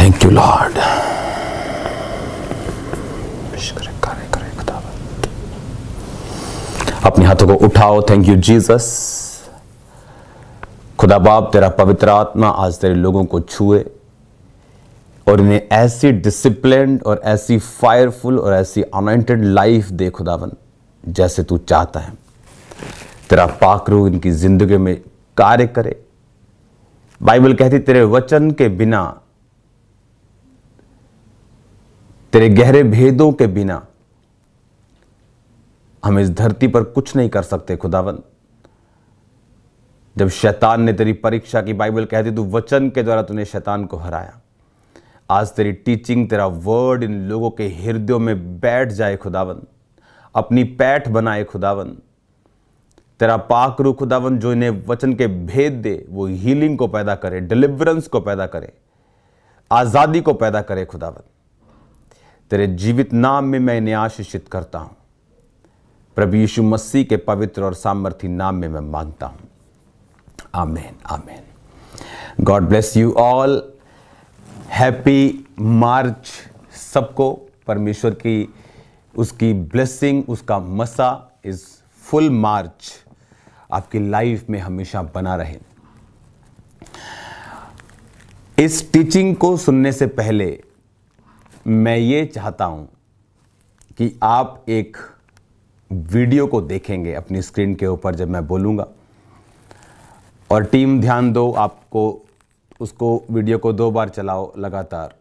Thank you Lord. अपने हाथों को उठाओ। Thank you Jesus. खुदा बाप, तेरा पवित्र आत्मा आज तेरे लोगों को छुए और इन्हें ऐसी डिसिप्लिन्ड और ऐसी फायरफुल और ऐसी अनॉइंटेड लाइफ दे खुदावन, जैसे तू चाहता है। तेरा पाक रूह इनकी जिंदगी में कार्य करे। बाइबल कहती तेरे वचन के बिना, तेरे गहरे भेदों के बिना हम इस धरती पर कुछ नहीं कर सकते खुदावन। जब शैतान ने तेरी परीक्षा की, बाइबल कहती तू वचन के द्वारा तूने शैतान को हराया। आज तेरी टीचिंग, तेरा वर्ड इन लोगों के हृदयों में बैठ जाए खुदावन, अपनी पैठ बनाए खुदावन। तेरा पाक रूह खुदावन जो इन्हें वचन के भेद दे, वो हीलिंग को पैदा करे, डिलीवरेंस को पैदा करे, आजादी को पैदा करे खुदावन। तेरे जीवित नाम में मैं इन्हें आशीषित करता हूं। प्रभु यीशु मसीह के पवित्र और सामर्थी नाम में मैं मांगता हूं। आमीन, आमीन। God bless you all. Happy March सबको। परमेश्वर की उसकी ब्लेसिंग, उसका मसा इस फुल मार्च आपकी लाइफ में हमेशा बना रहे। इस टीचिंग को सुनने से पहले मैं ये चाहता हूं कि आप एक वीडियो को देखेंगे अपनी स्क्रीन के ऊपर जब मैं बोलूंगा, और टीम ध्यान दो, आपको उसको वीडियो को 2 बार चलाओ लगातार।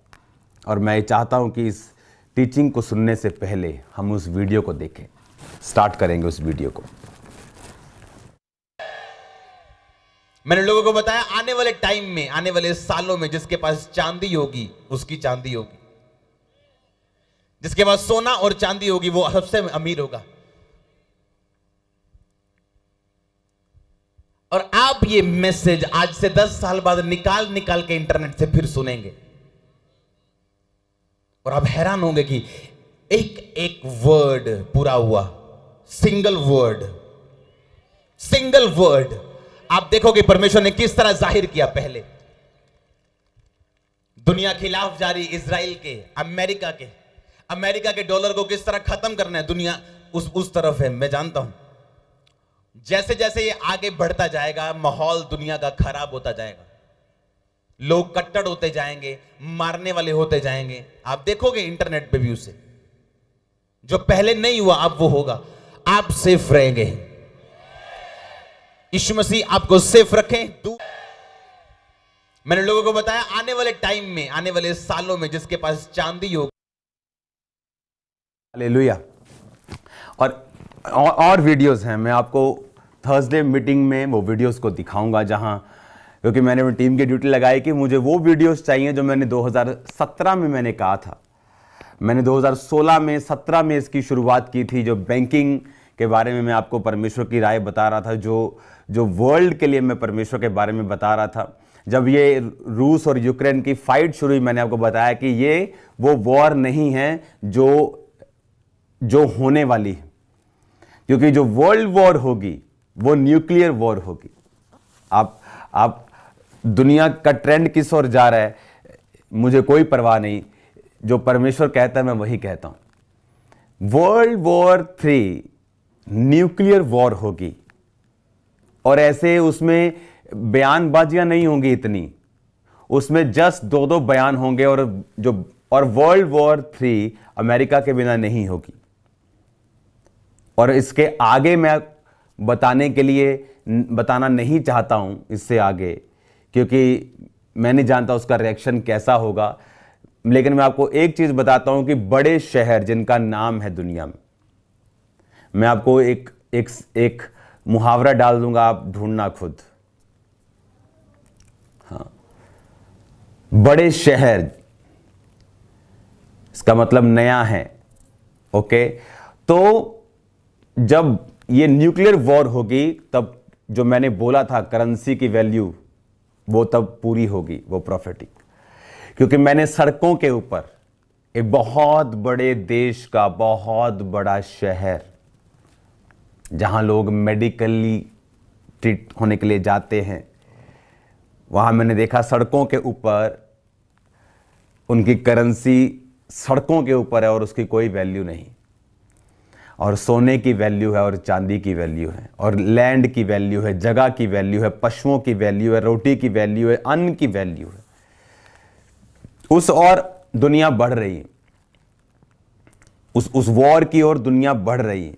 और मैं चाहता हूं कि इस टीचिंग को सुनने से पहले हम उस वीडियो को देखें। स्टार्ट करेंगे उस वीडियो को। मैंने लोगों को बताया आने वाले टाइम में, आने वाले सालों में जिसके पास चांदी होगी उसकी चांदी होगी, जिसके पास सोना और चांदी होगी वो सबसे अमीर होगा। और आप ये मैसेज आज से 10 साल बाद निकाल निकाल के इंटरनेट से फिर सुनेंगे और आप हैरान होंगे कि एक एक वर्ड पूरा हुआ। सिंगल वर्ड आप देखोगे परमेश्वर ने किस तरह जाहिर किया। पहले दुनिया खिलाफ जारी इजराइल के, अमेरिका के डॉलर को किस तरह खत्म करना है, दुनिया उस तरफ है। मैं जानता हूं जैसे जैसे ये आगे बढ़ता जाएगा माहौल दुनिया का खराब होता जाएगा, लोग कट्टर होते जाएंगे, मारने वाले होते जाएंगे। आप देखोगे इंटरनेट पे भी उसे, जो पहले नहीं हुआ अब वो होगा। आप सेफ रहेंगे। यीशु मसीह आपको सेफ रखें। मैंने लोगों को बताया आने वाले टाइम में, आने वाले सालों में जिसके पास चांदी होगी। हालेलुया। और वीडियोस हैं, मैं आपको थर्सडे मीटिंग में वो वीडियोस को दिखाऊंगा, जहां क्योंकि मैंने अपनी टीम की ड्यूटी लगाई कि मुझे वो वीडियोस चाहिए जो मैंने 2017 में मैंने कहा था। मैंने 2016 में 17 में इसकी शुरुआत की थी, जो बैंकिंग के बारे में मैं आपको परमेश्वर की राय बता रहा था, जो वर्ल्ड के लिए मैं परमेश्वर के बारे में बता रहा था। जब ये रूस और यूक्रेन की फाइट शुरू हुई, मैंने आपको बताया कि ये वो वॉर नहीं है जो होने वाली है, क्योंकि जो वर्ल्ड वॉर होगी वो न्यूक्लियर वॉर होगी। आप दुनिया का ट्रेंड किस ओर जा रहा है मुझे कोई परवाह नहीं, जो परमेश्वर कहता है मैं वही कहता हूं। वर्ल्ड वॉर 3 न्यूक्लियर वॉर होगी, और ऐसे उसमें बयानबाजियां नहीं होंगी इतनी, उसमें जस्ट 2-2 बयान होंगे, और वर्ल्ड वॉर 3 अमेरिका के बिना नहीं होगी। और इसके आगे मैं बताना नहीं चाहता हूं इससे आगे, क्योंकि मैं नहीं जानता उसका रिएक्शन कैसा होगा। लेकिन मैं आपको एक चीज बताता हूं कि बड़े शहर जिनका नाम है दुनिया में, मैं आपको एक मुहावरा डाल दूंगा, आप ढूंढना खुद। हाँ, बड़े शहर, इसका मतलब नया है। ओके, तो जब ये न्यूक्लियर वॉर होगी तब जो मैंने बोला था करेंसी की वैल्यू, वो तब पूरी होगी, वो प्रोफेटिक। क्योंकि मैंने सड़कों के ऊपर एक बहुत बड़े देश का बहुत बड़ा शहर, जहां लोग मेडिकली ट्रीट होने के लिए जाते हैं, वहां मैंने देखा सड़कों के ऊपर उनकी करेंसी सड़कों के ऊपर है और उसकी कोई वैल्यू नहीं। और सोने की वैल्यू है और चांदी की वैल्यू है और लैंड की वैल्यू है, जगह की वैल्यू है, पशुओं की वैल्यू है, रोटी की वैल्यू है, अन्न की वैल्यू है। उस और दुनिया बढ़ रही है, उस वॉर की ओर दुनिया बढ़ रही है,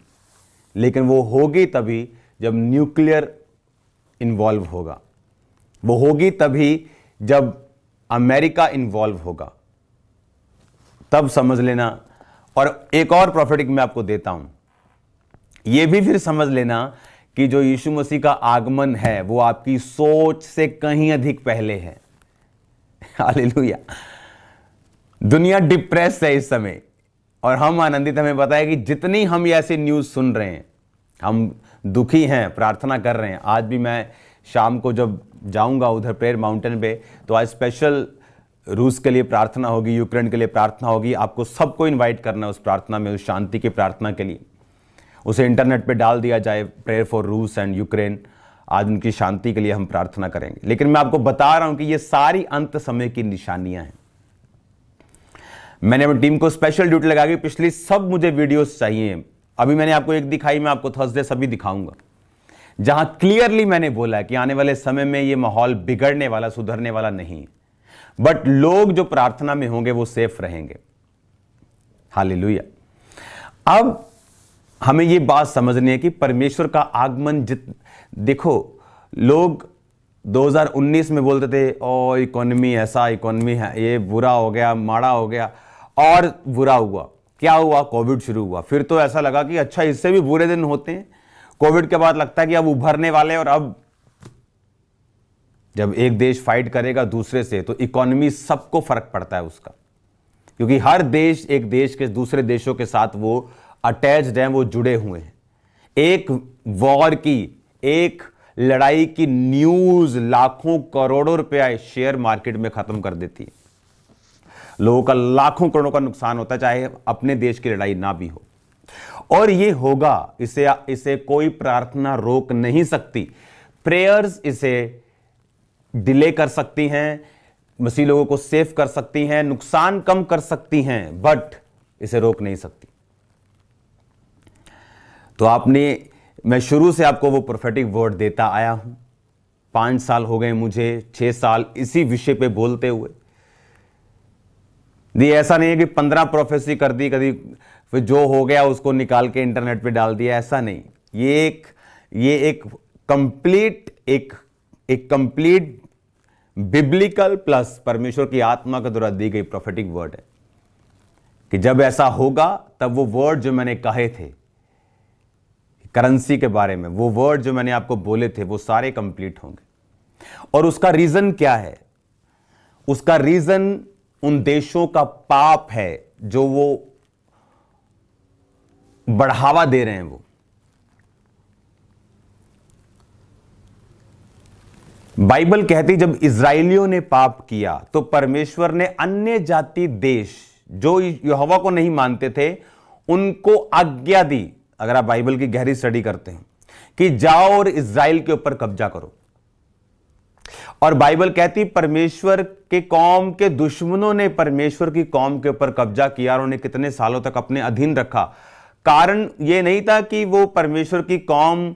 लेकिन वो होगी तभी जब न्यूक्लियर इन्वॉल्व होगा, वो होगी तभी जब अमेरिका इन्वॉल्व होगा, तब समझ लेना। और एक और प्रोफेटिक मैं आपको देता हूं, यह भी फिर समझ लेना कि जो यीशु मसीह का आगमन है वो आपकी सोच से कहीं अधिक पहले है। हालेलुया। दुनिया डिप्रेस है इस समय और हम आनंदित। हमें पता है कि जितनी हम ऐसी न्यूज़ सुन रहे हैं, हम दुखी हैं, प्रार्थना कर रहे हैं। आज भी मैं शाम को जब जाऊंगा उधर प्रेयर माउंटेन पे, तो आज स्पेशल रूस के लिए प्रार्थना होगी, यूक्रेन के लिए प्रार्थना होगी। आपको सबको इनवाइट करना है उस प्रार्थना में, उस शांति की प्रार्थना के लिए। उसे इंटरनेट पे डाल दिया जाए, प्रेयर फॉर रूस एंड यूक्रेन। आज उनकी शांति के लिए हम प्रार्थना करेंगे। लेकिन मैं आपको बता रहा हूं कि ये सारी अंत समय की निशानियां हैं। मैंने अपनी टीम को स्पेशल ड्यूटी लगा के पिछली सब मुझे वीडियोस चाहिए। अभी मैंने आपको एक दिखाई, मैं आपको थर्सडे सभी दिखाऊंगा, जहां क्लियरली मैंने बोला है कि आने वाले समय में ये माहौल बिगड़ने वाला, सुधरने वाला नहीं। बट लोग जो प्रार्थना में होंगे वो सेफ रहेंगे। हालेलुया। अब हमें ये बात समझनी है कि परमेश्वर का आगमन देखो, लोग 2019 में बोलते थे ओ इकोनॉमी ऐसा, इकोनॉमी है, ये बुरा हो गया, माड़ा हो गया, और बुरा हुआ। क्या हुआ? कोविड शुरू हुआ। फिर तो ऐसा लगा कि अच्छा इससे भी बुरे दिन होते हैं। कोविड के बाद लगता है कि अब उभरने वाले, और अब जब एक देश फाइट करेगा दूसरे से तो इकोनॉमी सबको फर्क पड़ता है उसका, क्योंकि हर देश एक देश के दूसरे देशों के साथ वो अटैच्ड हैं, वो जुड़े हुए हैं। एक वॉर की, एक लड़ाई की न्यूज लाखों करोड़ों रुपया शेयर मार्केट में खत्म कर देती है। लोगों का लाखों करोड़ों का नुकसान होता है, चाहे अपने देश की लड़ाई ना भी हो। और ये होगा, इसे कोई प्रार्थना रोक नहीं सकती। प्रेयर्स इसे डिले कर सकती हैं, मसीह लोगों को सेफ कर सकती हैं, नुकसान कम कर सकती हैं, बट इसे रोक नहीं सकती। तो मैं शुरू से आपको वो प्रोफेटिक वर्ड देता आया हूं। 5 साल हो गए मुझे, 6 साल इसी विषय पे बोलते हुए। ये ऐसा नहीं है कि 15 प्रोफेसी कर दी, कभी फिर जो हो गया उसको निकाल के इंटरनेट पे डाल दिया, ऐसा नहीं। ये एक कंप्लीट बिब्लिकल प्लस परमेश्वर की आत्मा के द्वारा दी गई प्रोफेटिक वर्ड है कि जब ऐसा होगा तब वो वर्ड जो मैंने कहे थे करेंसी के बारे में, वो वर्ड जो मैंने आपको बोले थे, वो सारे कंप्लीट होंगे। और उसका रीजन क्या है? उसका रीजन उन देशों का पाप है जो वो बढ़ावा दे रहे हैं। वो बाइबल कहती जब इजराइलियों ने पाप किया तो परमेश्वर ने अन्य जाति देश जो यहोवा को नहीं मानते थे उनको आज्ञा दी, अगर आप बाइबल की गहरी स्टडी करते हैं, कि जाओ और इजराइल के ऊपर कब्जा करो। और बाइबल कहती परमेश्वर के कौम के दुश्मनों ने परमेश्वर की कौम के ऊपर कब्जा किया और उन्हें कितने सालों तक अपने अधीन रखा। कारण यह नहीं था कि वो परमेश्वर की कौम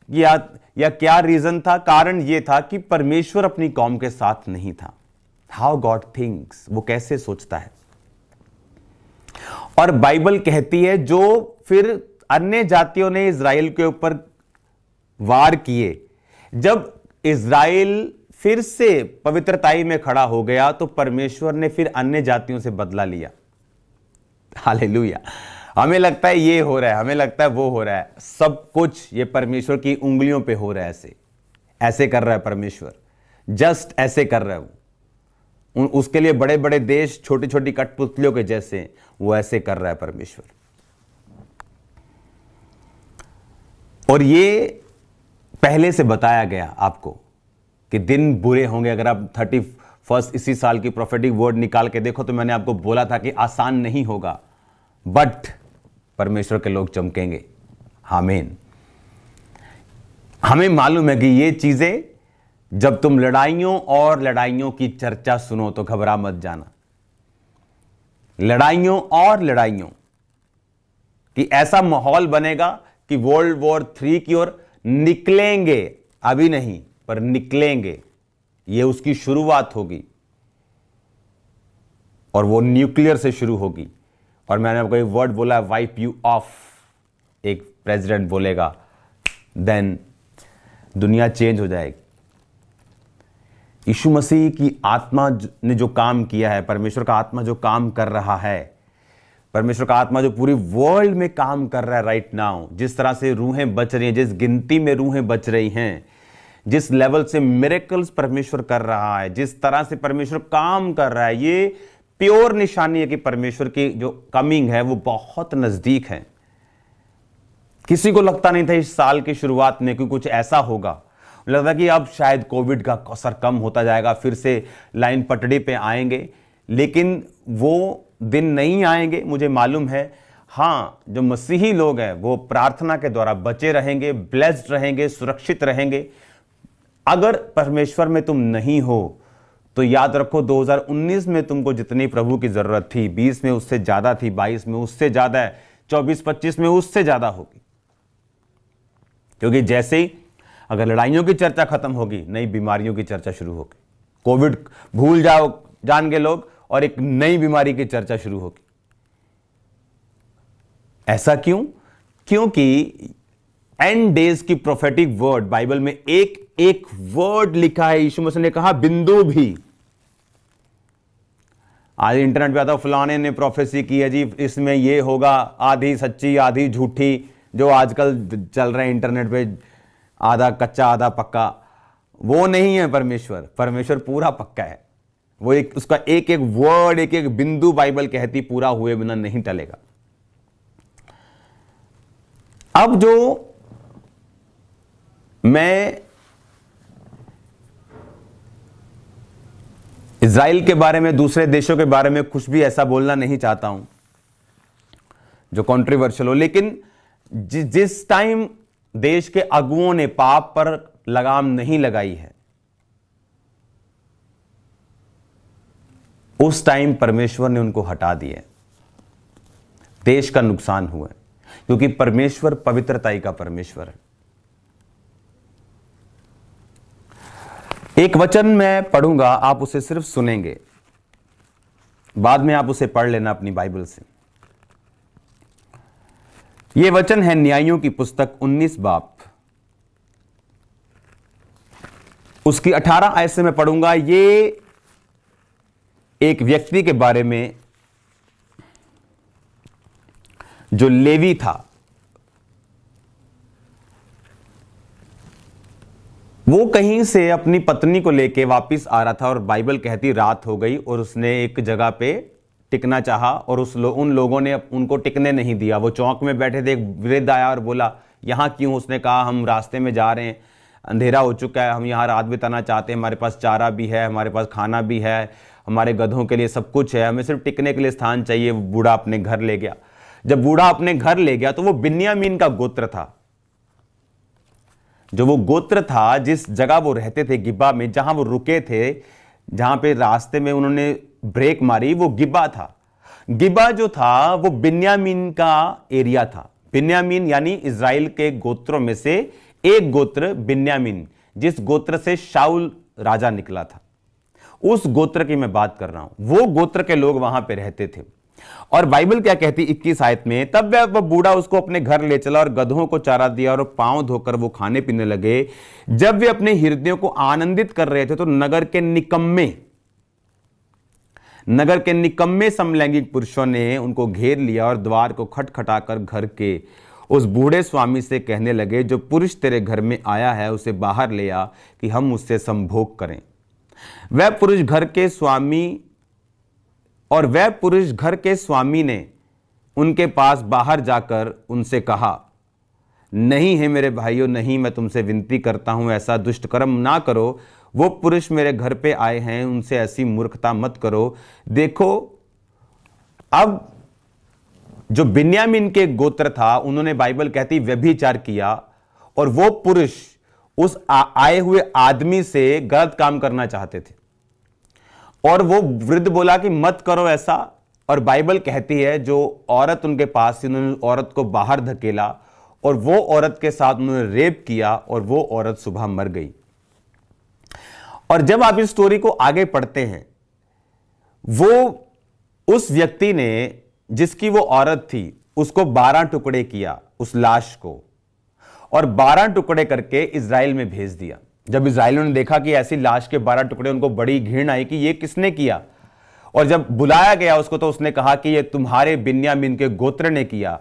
या क्या रीजन था? कारण यह था कि परमेश्वर अपनी कौम के साथ नहीं था। हाउ गॉड थिंक्स, वो कैसे सोचता है। और बाइबल कहती है जो फिर अन्य जातियों ने इजराइल के ऊपर वार किए, जब इजराइल फिर से पवित्रताई में खड़ा हो गया तो परमेश्वर ने फिर अन्य जातियों से बदला लिया। हालेलुया। हमें लगता है ये हो रहा है, हमें लगता है वो हो रहा है, सब कुछ ये परमेश्वर की उंगलियों पे हो रहा है। ऐसे कर रहा है परमेश्वर, जस्ट ऐसे कर रहा है वो। उसके लिए बड़े बड़े देश छोटी छोटी कठपुतलियों के जैसे, वो ऐसे कर रहा है परमेश्वर। और ये पहले से बताया गया आपको कि दिन बुरे होंगे। अगर आप 31 इसी साल की प्रोफेटिक वर्ड निकाल के देखो तो मैंने आपको बोला था कि आसान नहीं होगा, बट परमेश्वर के लोग चमकेंगे। आमीन। हमें मालूम है कि ये चीजें, जब तुम लड़ाइयों और लड़ाइयों की चर्चा सुनो तो घबरा मत जाना। लड़ाइयों और लड़ाइयों कि ऐसा माहौल बनेगा कि वर्ल्ड वॉर 3 की ओर निकलेंगे, अभी नहीं पर निकलेंगे। यह उसकी शुरुआत होगी और वो न्यूक्लियर से शुरू होगी। और मैंने आपको एक वर्ड बोला, वाइप यू ऑफ, एक प्रेसिडेंट बोलेगा, देन दुनिया चेंज हो जाएगी। यीशु मसीह की आत्मा ने जो काम किया है, परमेश्वर का आत्मा जो काम कर रहा है, परमेश्वर का आत्मा जो पूरी वर्ल्ड में काम कर रहा है राइट नाउ, जिस तरह से रूहें बच रही हैं, जिस गिनती में रूहें बच रही हैं, जिस लेवल से मिरेकल्स परमेश्वर कर रहा है, जिस तरह से परमेश्वर काम कर रहा है, ये प्योर निशानी है कि परमेश्वर की जो कमिंग है वो बहुत नजदीक है। किसी को लगता नहीं था इस साल की शुरुआत में कि कुछ ऐसा होगा। लगता कि अब शायद कोविड का असर कम होता जाएगा, फिर से लाइन पटड़ी पे आएंगे, लेकिन वो दिन नहीं आएंगे, मुझे मालूम है। हाँ, जो मसीही लोग हैं वो प्रार्थना के द्वारा बचे रहेंगे, ब्लेस्ड रहेंगे, सुरक्षित रहेंगे। अगर परमेश्वर में तुम नहीं हो तो याद रखो 2019 में तुमको जितनी प्रभु की जरूरत थी, 20 में उससे ज्यादा थी, 22 में उससे ज्यादा है, 24-25 में उससे ज्यादा होगी। क्योंकि जैसे ही अगर लड़ाइयों की चर्चा खत्म होगी, नई बीमारियों की चर्चा शुरू होगी। कोविड भूल जाओ जान के लोग, और एक नई बीमारी की चर्चा शुरू होगी। ऐसा क्यों? क्योंकि एंड डेज की प्रोफेटिक वर्ड बाइबल में एक एक वर्ड लिखा है। यीशु मसीह ने कहा बिंदु भी। आज इंटरनेट पे आता, फलाने ने प्रोफेसी की है जी, इसमें ये होगा, आधी सच्ची आधी झूठी, जो आजकल चल रहे हैं इंटरनेट पे, आधा कच्चा आधा पक्का, वो नहीं है परमेश्वर। परमेश्वर पूरा पक्का है। वो एक उसका एक एक वर्ड, एक एक बिंदु बाइबल कहती पूरा हुए बिना नहीं टलेगा। अब जो मैं इज़राइल के बारे में, दूसरे देशों के बारे में कुछ भी ऐसा बोलना नहीं चाहता हूं जो कंट्रोवर्शियल हो, लेकिन जिस टाइम देश के अगुओं ने पाप पर लगाम नहीं लगाई है, उस टाइम परमेश्वर ने उनको हटा दिया। देश का नुकसान हुआ, क्योंकि परमेश्वर पवित्रताई का परमेश्वर है। एक वचन मैं पढ़ूंगा, आप उसे सिर्फ सुनेंगे, बाद में आप उसे पढ़ लेना अपनी बाइबल से। यह वचन है न्यायों की पुस्तक 19 बाब, उसकी 18 आयत से मैं पढ़ूंगा। ये एक व्यक्ति के बारे में जो लेवी था, वो कहीं से अपनी पत्नी को लेके वापस आ रहा था, और बाइबल कहती रात हो गई और उसने एक जगह पे टिकना चाहा, और उन लोगों ने उनको टिकने नहीं दिया। वो चौक में बैठे थे, एक वृद्ध आया और बोला यहाँ क्यों? उसने कहा हम रास्ते में जा रहे हैं, अंधेरा हो चुका है, हम यहाँ रात बिताना चाहते हैं, हमारे पास चारा भी है, हमारे पास खाना भी है, हमारे गधों के लिए सब कुछ है, हमें सिर्फ टिकने के लिए स्थान चाहिए। वो बूढ़ा अपने घर ले गया। जब बूढ़ा अपने घर ले गया तो वो बिन्यामीन का गोत्र था। जो वो गोत्र था, जिस जगह वो रहते थे गिबा में, जहां वो रुके थे, जहां पे रास्ते में उन्होंने ब्रेक मारी, वो गिबा था। गिबा जो था वो बिन्यामीन का एरिया था। बिन्यामीन यानी इज़राइल के गोत्रों में से एक गोत्र बिन्यामीन, जिस गोत्र से शाऊल राजा निकला था, उस गोत्र की मैं बात कर रहा हूं। वो गोत्र के लोग वहां पे रहते थे। और बाइबल क्या कहती 21 आयत में, तब वह बूढ़ा उसको अपने घर ले चला और गधों को चारा दिया और पांव धोकर वो खाने पीने लगे। जब वे अपने हृदयों को आनंदित कर रहे थे तो नगर के निकम्मे समलैंगिक पुरुषों ने उनको घेर लिया और द्वार को खटखटाकर घर के उस बूढ़े स्वामी से कहने लगे, जो पुरुष तेरे घर में आया है उसे बाहर ले आ कि हम उससे संभोग करें। वह पुरुष घर के स्वामी ने उनके पास बाहर जाकर उनसे कहा, नहीं है मेरे भाइयों, नहीं, मैं तुमसे विनती करता हूं ऐसा दुष्ट कर्म ना करो। वो पुरुष मेरे घर पे आए हैं, उनसे ऐसी मूर्खता मत करो। देखो, अब जो बिन्यामीन के गोत्र था, उन्होंने बाइबल कहती व्यभिचार किया, और वो पुरुष उस आए हुए आदमी से गलत काम करना चाहते थे। और वो वृद्ध बोला कि मत करो ऐसा, और बाइबल कहती है जो औरत उनके पास थी, उन्होंने औरत को बाहर धकेला और वो औरत के साथ उन्होंने रेप किया और वो औरत सुबह मर गई। और जब आप इस स्टोरी को आगे पढ़ते हैं, वो उस व्यक्ति ने जिसकी वो औरत थी उसको 12 टुकड़े किया उस लाश को, और 12 टुकड़े करके इजराइल में भेज दिया। जब इजराइलियों ने देखा कि ऐसी लाश के 12 टुकड़े, उनको बड़ी घृण आई कि ये किसने किया। और जब बुलाया गया उसको तो उसने कहा कि ये तुम्हारे बिन्यामीन के गोत्र ने किया।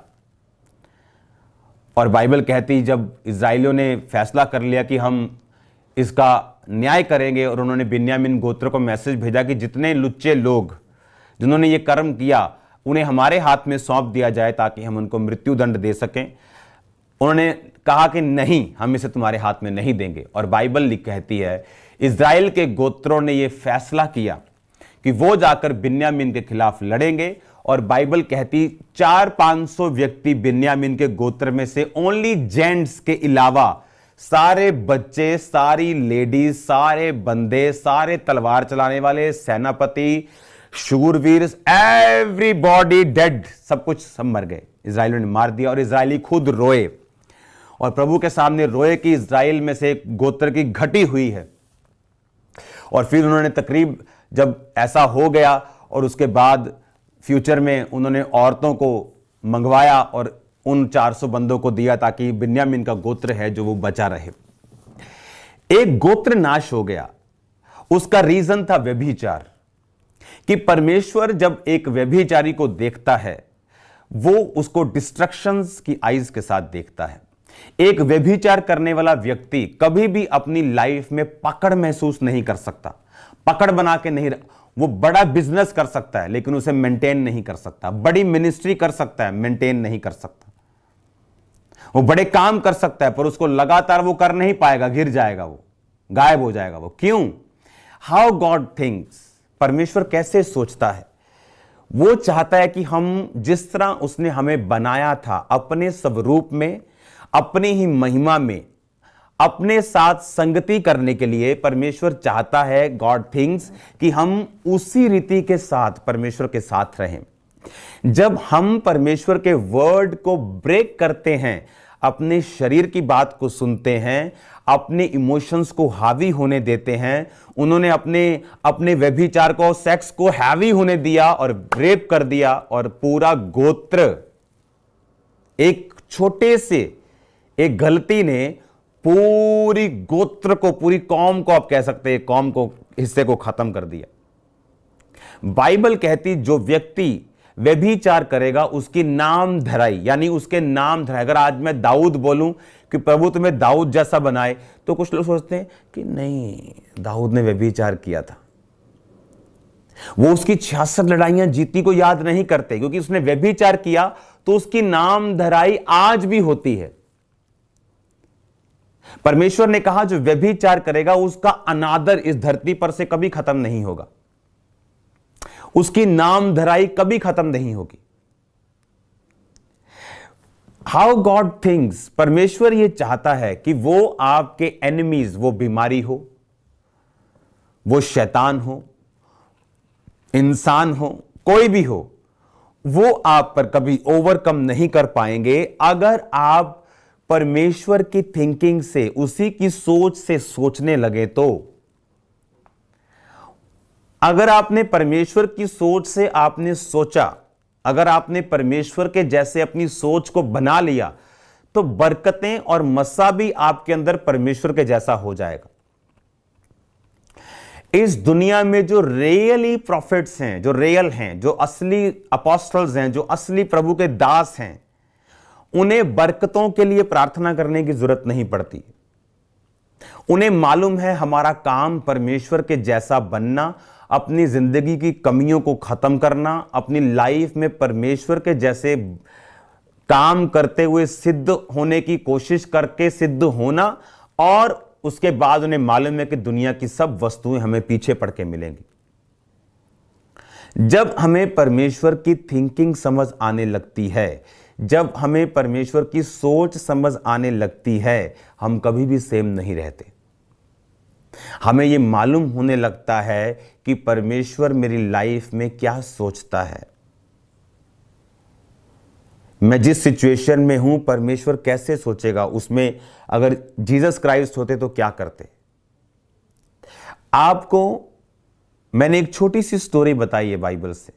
और बाइबल कहती जब इजराइलियों ने फैसला कर लिया कि हम इसका न्याय करेंगे, और उन्होंने बिन्यामीन गोत्र को मैसेज भेजा कि जितने लुच्चे लोग जिन्होंने ये कर्म किया उन्हें हमारे हाथ में सौंप दिया जाए ताकि हम उनको मृत्यु दंड दे सकें। उन्होंने कहा कि नहीं, हम इसे तुम्हारे हाथ में नहीं देंगे। और बाइबल कहती है इजराइल के गोत्रों ने यह फैसला किया कि वो जाकर बिन्यामीन के खिलाफ लड़ेंगे। और बाइबल कहती 400-500 व्यक्ति बिन्यामीन के गोत्र में से, ओनली जेंट्स के अलावा सारे बच्चे, सारी लेडीज, सारे बंदे, सारे तलवार चलाने वाले, सेनापति, शूरवीर, एवरीबॉडी डेड, सब कुछ सब मर गए। इजराइलियों ने मार दिया और इजरायली खुद रोए और प्रभु के सामने रोए कि इजराइल में से एक गोत्र की घटी हुई है। और फिर उन्होंने तकरीब जब ऐसा हो गया और उसके बाद फ्यूचर में उन्होंने औरतों को मंगवाया और उन 400 बंदों को दिया ताकि बिन्यामीन का गोत्र है जो वो बचा रहे। एक गोत्र नाश हो गया, उसका रीजन था व्यभिचार। कि परमेश्वर जब एक व्यभिचारी को देखता है वो उसको डिस्ट्रक्शंस की आईज के साथ देखता है। एक व्यभिचार करने वाला व्यक्ति कभी भी अपनी लाइफ में पकड़ महसूस नहीं कर सकता, पकड़ बना के नहीं। वो बड़ा बिजनेस कर सकता है लेकिन उसे मेंटेन नहीं कर सकता, बड़ी मिनिस्ट्री कर सकता है, मेंटेन नहीं कर सकता। वो बड़े काम कर सकता है पर उसको लगातार वो कर नहीं पाएगा, गिर जाएगा, वो गायब हो जाएगा। वो क्यों? हाउ गॉड थिंक्स, परमेश्वर कैसे सोचता है। वो चाहता है कि हम जिस तरह उसने हमें बनाया था, अपने स्वरूप में, अपनी ही महिमा में, अपने साथ संगति करने के लिए परमेश्वर चाहता है, गॉड थिंक्स, कि हम उसी रीति के साथ परमेश्वर के साथ रहें। जब हम परमेश्वर के वर्ड को ब्रेक करते हैं, अपने शरीर की बात को सुनते हैं, अपने इमोशंस को हावी होने देते हैं, उन्होंने अपने व्यभिचार को, सेक्स को हैवी होने दिया और रेप कर दिया और पूरा गोत्र, एक छोटे से एक गलती ने पूरी गोत्र को, पूरी कौम को, आप कह सकते हैं कौम को, हिस्से को खत्म कर दिया। बाइबल कहती जो व्यक्ति व्यभिचार करेगा उसकी नाम धराई, यानी उसके नाम धराई। अगर आज मैं दाऊद बोलूं कि प्रभु तुम्हें दाऊद जैसा बनाए, तो कुछ लोग सोचते हैं कि नहीं, दाऊद ने व्यभिचार किया था। वो उसकी 66 लड़ाइयां जीती को याद नहीं करते, क्योंकि उसने व्यभिचार किया तो उसकी नाम धराई आज भी होती है। परमेश्वर ने कहा जो व्यभिचार करेगा उसका अनादर इस धरती पर से कभी खत्म नहीं होगा, उसकी नाम धराई कभी खत्म नहीं होगी। हाउ गॉड थिंक्स, परमेश्वर यह चाहता है कि वो आपके एनिमीज, वो बीमारी हो, वो शैतान हो, इंसान हो, कोई भी हो, वो आप पर कभी ओवरकम नहीं कर पाएंगे अगर आप परमेश्वर की थिंकिंग से, उसी की सोच से सोचने लगे। तो अगर आपने परमेश्वर की सोच से आपने सोचा, अगर आपने परमेश्वर के जैसे अपनी सोच को बना लिया, तो बरकतें और मसा भी आपके अंदर परमेश्वर के जैसा हो जाएगा। इस दुनिया में जो रियली प्रॉफिट्स हैं, जो रियल हैं, जो असली अपोस्टल्स हैं, जो असली प्रभु के दास हैं, उन्हें बरकतों के लिए प्रार्थना करने की जरूरत नहीं पड़ती। उन्हें मालूम है हमारा काम परमेश्वर के जैसा बनना, अपनी जिंदगी की कमियों को खत्म करना, अपनी लाइफ में परमेश्वर के जैसे काम करते हुए सिद्ध होने की कोशिश करके सिद्ध होना, और उसके बाद उन्हें मालूम है कि दुनिया की सब वस्तुएं हमें पीछे पड़ के मिलेंगी। जब हमें परमेश्वर की थिंकिंग समझ आने लगती है, जब हमें परमेश्वर की सोच समझ आने लगती है, हम कभी भी सेम नहीं रहते। हमें यह मालूम होने लगता है कि परमेश्वर मेरी लाइफ में क्या सोचता है। मैं जिस सिचुएशन में हूं परमेश्वर कैसे सोचेगा, उसमें अगर जीसस क्राइस्ट होते तो क्या करते। आपको मैंने एक छोटी सी स्टोरी बताई है बाइबल से।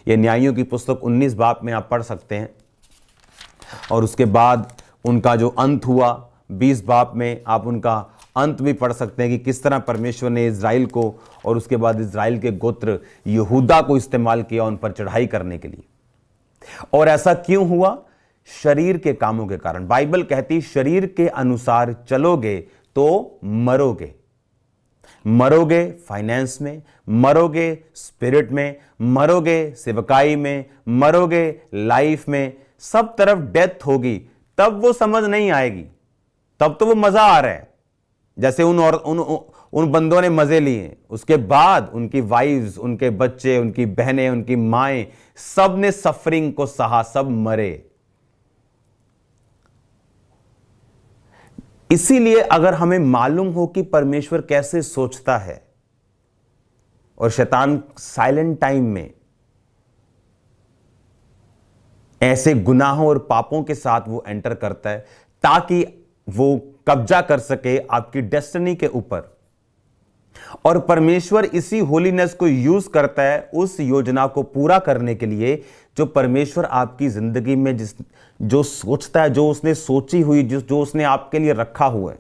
यह न्यायियों की पुस्तक 19 बाब में आप पढ़ सकते हैं, और उसके बाद उनका जो अंत हुआ 20 बाब में आप उनका अंत भी पढ़ सकते हैं कि किस तरह परमेश्वर ने इज़राइल को और उसके बाद इज़राइल के गोत्र यहूदा को इस्तेमाल किया उन पर चढ़ाई करने के लिए। और ऐसा क्यों हुआ? शरीर के कामों के कारण। बाइबल कहती शरीर के अनुसार चलोगे तो मरोगे। मरोगे फाइनेंस में, मरोगे स्पिरिट में, मरोगे सेवकाई में, मरोगे लाइफ में, सब तरफ डेथ होगी। तब वो समझ नहीं आएगी, तब तो वो मजा आ रहा है जैसे उन बंदों ने मजे लिए। उसके बाद उनकी वाइफ्स, उनके बच्चे, उनकी बहनें, उनकी माएं, सब ने सफरिंग को सहा, सब मरे। इसीलिए अगर हमें मालूम हो कि परमेश्वर कैसे सोचता है और शैतान साइलेंट टाइम में ऐसे गुनाहों और पापों के साथ वो एंटर करता है ताकि वो कब्जा कर सके आपकी डेस्टिनी के ऊपर, और परमेश्वर इसी होलीनेस को यूज करता है उस योजना को पूरा करने के लिए जो परमेश्वर आपकी जिंदगी में जो सोचता है, जो उसने सोची हुई, जो उसने आपके लिए रखा हुआ है।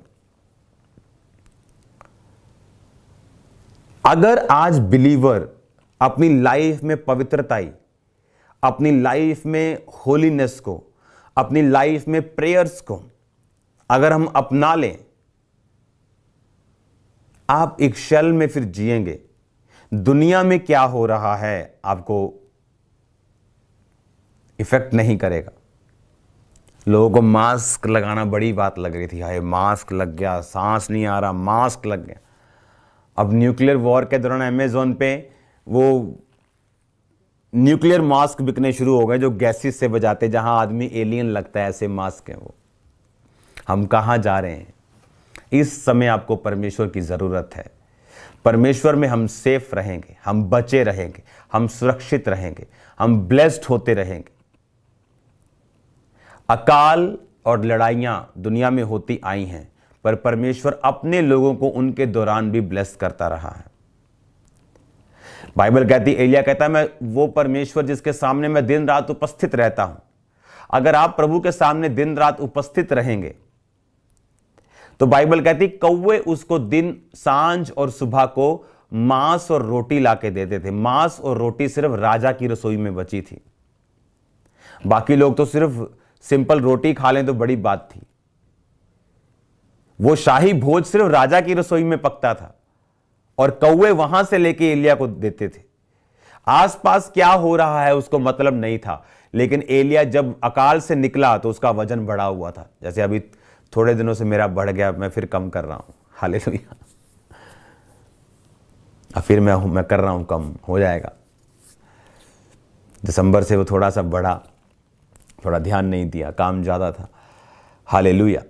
अगर आज बिलीवर अपनी लाइफ में पवित्रताई, अपनी लाइफ में होलीनेस को, अपनी लाइफ में प्रेयर्स को अगर हम अपना लें, आप एक शैल में फिर जिएंगे। दुनिया में क्या हो रहा है आपको इफेक्ट नहीं करेगा। लोगों को मास्क लगाना बड़ी बात लग रही थी, हाय मास्क लग गया, सांस नहीं आ रहा, मास्क लग गया। अब न्यूक्लियर वॉर के दौरान अमेज़न पे वो न्यूक्लियर मास्क बिकने शुरू हो गए जो गैसेस से बजाते, जहां आदमी एलियन लगता है, ऐसे मास्क हैं वो। हम कहां जा रहे हैं? इस समय आपको परमेश्वर की जरूरत है। परमेश्वर में हम सेफ रहेंगे, हम बचे रहेंगे, हम सुरक्षित रहेंगे, हम ब्लेस्ड होते रहेंगे। अकाल और लड़ाइयां दुनिया में होती आई हैं, पर परमेश्वर अपने लोगों को उनके दौरान भी ब्लेस करता रहा है। बाइबल कहती, एलिया कहता है, मैं वो परमेश्वर जिसके सामने मैं दिन रात उपस्थित रहता हूं। अगर आप प्रभु के सामने दिन रात उपस्थित रहेंगे तो बाइबल कहती कौवे उसको दिन, सांझ और सुबह को मांस और रोटी लाके देते थे। मांस और रोटी सिर्फ राजा की रसोई में बची थी, बाकी लोग तो सिर्फ सिंपल रोटी खा लें तो बड़ी बात थी। वो शाही भोज सिर्फ राजा की रसोई में पकता था और कौवे वहां से लेके एलिया को देते थे। आसपास क्या हो रहा है उसको मतलब नहीं था, लेकिन एलिया जब अकाल से निकला तो उसका वजन बढ़ा हुआ था। जैसे अभी थोड़े दिनों से मेरा बढ़ गया, मैं फिर कम कर रहा हूं, हालेलुया। अब फिर मैं कर रहा हूं, कम हो जाएगा। दिसंबर से वो थोड़ा सा बढ़ा, थोड़ा ध्यान नहीं दिया, काम ज्यादा था, हालेलुया।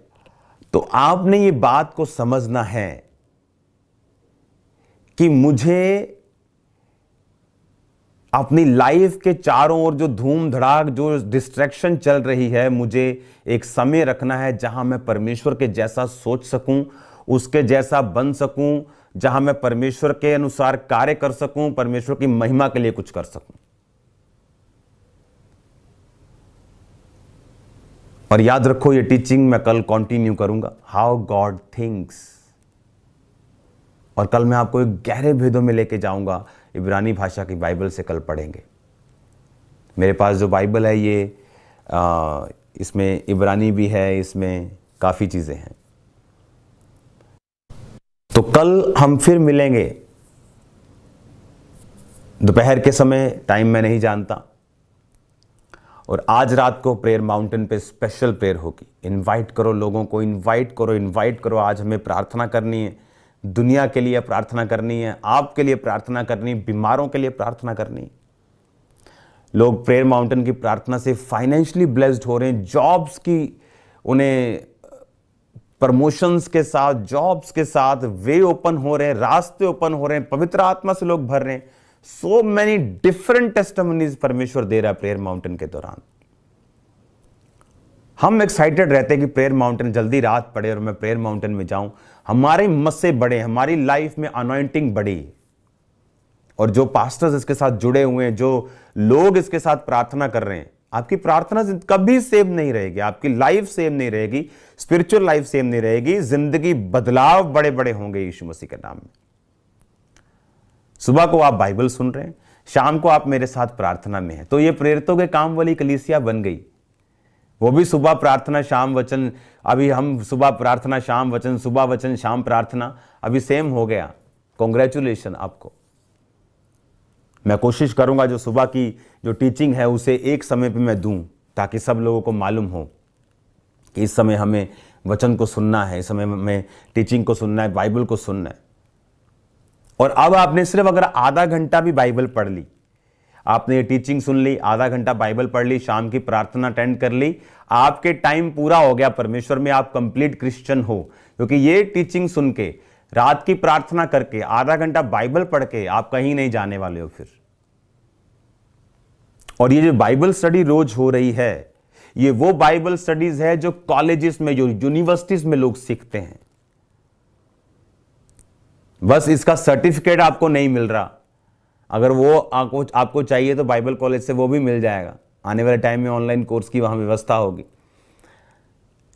तो आपने ये बात को समझना है कि मुझे अपनी लाइफ के चारों ओर जो धूम धड़ाक, जो डिस्ट्रैक्शन चल रही है, मुझे एक समय रखना है जहां मैं परमेश्वर के जैसा सोच सकूं, उसके जैसा बन सकूं, जहां मैं परमेश्वर के अनुसार कार्य कर सकूं, परमेश्वर की महिमा के लिए कुछ कर सकूं। और याद रखो, ये टीचिंग मैं कल कंटिन्यू करूंगा, हाउ गॉड थिंक्स। और कल मैं आपको एक गहरे भेदों में लेके जाऊंगा। इब्रानी भाषा की बाइबल से कल पढ़ेंगे। मेरे पास जो बाइबल है ये इसमें इब्रानी भी है, इसमें काफ़ी चीज़ें हैं। तो कल हम फिर मिलेंगे दोपहर के समय, टाइम मैं नहीं जानता। और आज रात को प्रेयर माउंटेन पे स्पेशल प्रेयर होगी। इनवाइट करो लोगों को, इनवाइट करो। आज हमें प्रार्थना करनी है, दुनिया के लिए प्रार्थना करनी है, आपके लिए प्रार्थना करनी है, बीमारों के लिए प्रार्थना करनी है। लोग प्रेयर माउंटेन की प्रार्थना से फाइनेंशियली ब्लेस्ड हो रहे हैं, जॉब्स की, उन्हें प्रमोशंस के साथ, जॉब्स के साथ वे ओपन हो रहे हैं, रास्ते ओपन हो रहे हैं, पवित्र आत्मा से लोग भर रहे हैं। सो मैनी डिफरेंट टेस्टिमनीज परमेश्वर दे रहा है प्रेयर माउंटेन के दौरान। हम एक्साइटेड रहते हैं कि प्रेयर माउंटेन जल्दी रात पड़े और मैं प्रेयर माउंटेन में जाऊं, हमारे मस्से बढ़े, हमारी लाइफ में अनॉइंटिंग बढ़ी। और जो पास्टर्स इसके साथ जुड़े हुए हैं, जो लोग इसके साथ प्रार्थना कर रहे हैं, आपकी प्रार्थना कभी सेम नहीं रहेगी, आपकी लाइफ सेम नहीं रहेगी, स्पिरिचुअल लाइफ सेम नहीं रहेगी, जिंदगी बदलाव बड़े बड़े होंगे यीशु मसीह के नाम में। सुबह को आप बाइबल सुन रहे हैं, शाम को आप मेरे साथ प्रार्थना में हैं, तो ये प्रेरितों के काम वाली कलीसिया बन गई। वो भी सुबह प्रार्थना शाम वचन, अभी हम सुबह प्रार्थना शाम वचन, सुबह वचन शाम प्रार्थना, अभी सेम हो गया। कॉन्ग्रेचुलेशन आपको। मैं कोशिश करूंगा जो सुबह की जो टीचिंग है उसे एक समय पे मैं दूं, ताकि सब लोगों को मालूम हो कि इस समय हमें वचन को सुनना है, इस समय हमें टीचिंग को सुनना है, बाइबल को सुनना है। और अब आपने सिर्फ अगर आधा घंटा भी बाइबल पढ़ ली, आपने ये टीचिंग सुन ली, आधा घंटा बाइबल पढ़ ली, शाम की प्रार्थना अटेंड कर ली, आपके टाइम पूरा हो गया परमेश्वर में, आप कंप्लीट क्रिश्चियन हो। क्योंकि ये टीचिंग सुन के, रात की प्रार्थना करके, आधा घंटा बाइबल पढ़ के आप कहीं नहीं जाने वाले हो फिर। और ये जो बाइबल स्टडी रोज हो रही है, ये वो बाइबल स्टडीज है जो कॉलेजेस में, जो यूनिवर्सिटीज में लोग सीखते हैं। बस इसका सर्टिफिकेट आपको नहीं मिल रहा, अगर वो आपको चाहिए तो बाइबल कॉलेज से वो भी मिल जाएगा। आने वाले टाइम में ऑनलाइन कोर्स की वहां व्यवस्था होगी।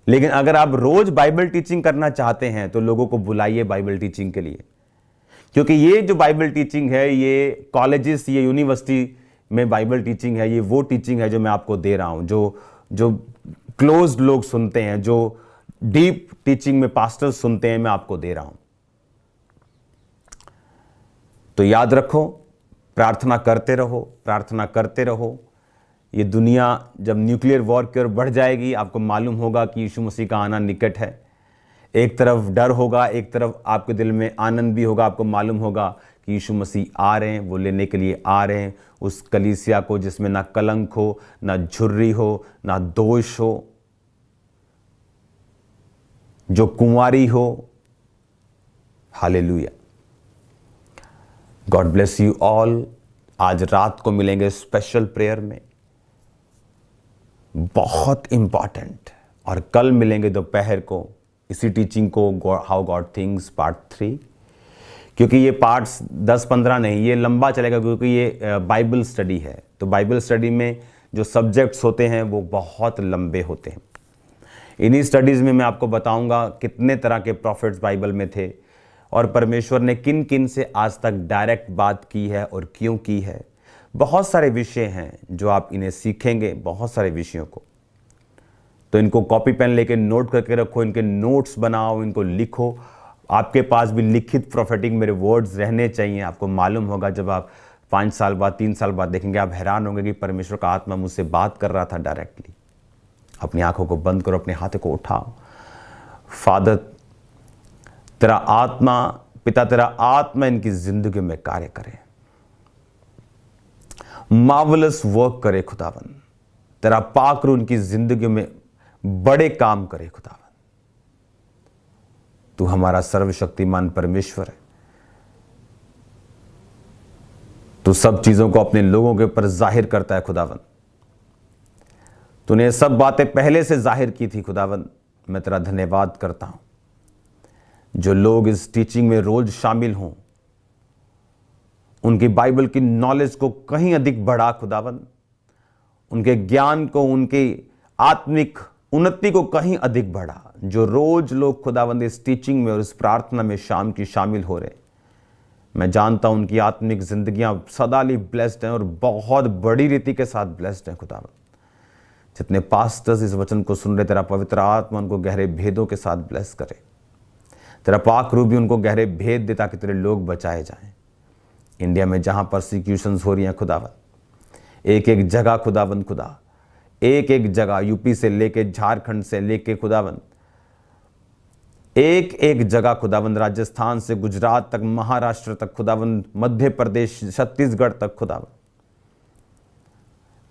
लेकिन अगर आप रोज बाइबल टीचिंग करना चाहते हैं तो लोगों को बुलाइए बाइबल टीचिंग के लिए, क्योंकि ये जो बाइबल टीचिंग है, ये कॉलेजेस, ये यूनिवर्सिटी में बाइबल टीचिंग है, ये वो टीचिंग है जो मैं आपको दे रहा हूं, जो क्लोज्ड लोग सुनते हैं, जो डीप टीचिंग में पास्टर्स सुनते हैं, मैं आपको दे रहा हूं। तो याद रखो, प्रार्थना करते रहो, प्रार्थना करते रहो। ये दुनिया जब न्यूक्लियर वॉर की ओर बढ़ जाएगी, आपको मालूम होगा कि यीशु मसीह का आना निकट है। एक तरफ डर होगा, एक तरफ आपके दिल में आनंद भी होगा। आपको मालूम होगा कि यीशु मसीह आ रहे हैं, वो लेने के लिए आ रहे हैं उस कलीसिया को जिसमें ना कलंक हो, ना झुर्री हो, ना दोष हो, जो कुंवारी हो। Hallelujah. God bless you all. आज रात को मिलेंगे स्पेशल प्रेयर में, बहुत इंपॉर्टेंट। और कल मिलेंगे दोपहर को इसी टीचिंग को, हाउ गॉड थिंक्स पार्ट 3। क्योंकि ये पार्ट्स 10-15 नहीं, ये लंबा चलेगा, क्योंकि ये बाइबल स्टडी है। तो बाइबल स्टडी में जो सब्जेक्ट्स होते हैं वो बहुत लंबे होते हैं। इन्हीं स्टडीज़ में मैं आपको बताऊंगा कितने तरह के प्रॉफिट्स बाइबल में थे और परमेश्वर ने किन किन से आज तक डायरेक्ट बात की है और क्यों की है। बहुत सारे विषय हैं जो आप इन्हें सीखेंगे, बहुत सारे विषयों को। तो इनको कॉपी पेन लेके नोट करके रखो, इनके नोट्स बनाओ, इनको लिखो। आपके पास भी लिखित प्रोफेटिक मेरे वर्ड्स रहने चाहिए। आपको मालूम होगा जब आप 5 साल बाद, 3 साल बाद देखेंगे, आप हैरान होंगे कि परमेश्वर का आत्मा मुझसे बात कर रहा था डायरेक्टली। अपनी आंखों को बंद करो, अपने हाथों को उठाओ। फादर तेरा आत्मा, पिता तेरा आत्मा इनकी जिंदगी में कार्य करे, मार्वलस वर्क करे खुदावन। तेरा पाक रूह उनकी जिंदगी में बड़े काम करे खुदावन। तू हमारा सर्वशक्तिमान परमेश्वर है। तू सब चीजों को अपने लोगों के ऊपर जाहिर करता है खुदावन। तूने सब बातें पहले से जाहिर की थी खुदावन। मैं तेरा धन्यवाद करता हूं। जो लोग इस टीचिंग में रोज शामिल हों, उनकी बाइबल की नॉलेज को कहीं अधिक बढ़ा खुदावन। उनके ज्ञान को, उनकी आत्मिक उन्नति को कहीं अधिक बढ़ा। जो रोज लोग खुदावंद इस टीचिंग में और इस प्रार्थना में शाम की शामिल हो रहे, मैं जानता हूं उनकी आत्मिक जिंदगियां सदा ली ब्लेस्ड हैं और बहुत बड़ी रीति के साथ ब्लेस्ड हैं खुदावंद। जितने पास्टर्स इस वचन को सुन रहे, तेरा पवित्र आत्मा उनको गहरे भेदों के साथ ब्लेस करे। तेरा पाक रूह भी उनको गहरे भेद दे ताकि तेरे लोग बचाए जाएं। इंडिया में जहां परसिक्यूशंस हो रही हैं खुदावंद, एक एक जगह खुदावंद, खुदा एक एक जगह, यूपी से लेके झारखंड से लेके खुदावंद, एक एक जगह खुदावंद, राजस्थान से गुजरात तक, महाराष्ट्र तक खुदावंद, मध्य प्रदेश, छत्तीसगढ़ तक खुदावंद,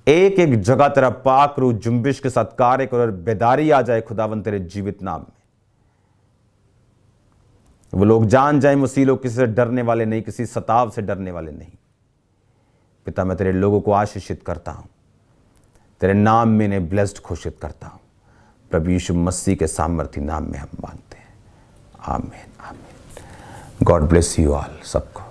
एक एक जगह तेरा पाक रूह जुम्बिश के साथ कार्य कर और बेदारी आ जाए खुदावंद तेरे जीवित नाम में। वो लोग जान जाए मसीह लोग किसी से डरने वाले नहीं, किसी सताव से डरने वाले नहीं। पिता मैं तेरे लोगों को आशीषित करता हूं, तेरे नाम में इन्हें ब्लेस्ड घोषित करता हूं। प्रभु यीशु मसीह के सामर्थी नाम में हम मांगते हैं, आमीन आमीन। गॉड ब्लेस यू ऑल सबको।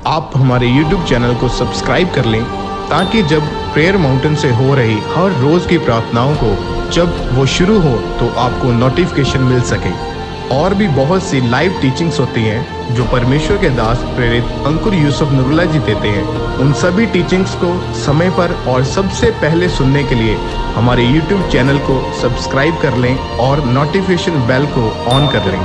आप हमारे YouTube चैनल को सब्सक्राइब कर लें ताकि जब प्रेयर माउंटेन से हो रही हर रोज की प्रार्थनाओं को जब वो शुरू हो तो आपको नोटिफिकेशन मिल सके। और भी बहुत सी लाइव टीचिंग्स होती हैं जो परमेश्वर के दास प्रेरित अंकुर यूसुफ नूरुल्लाह जी देते हैं। उन सभी टीचिंग्स को समय पर और सबसे पहले सुनने के लिए हमारे YouTube चैनल को सब्सक्राइब कर लें और नोटिफिकेशन बेल को ऑन कर लें।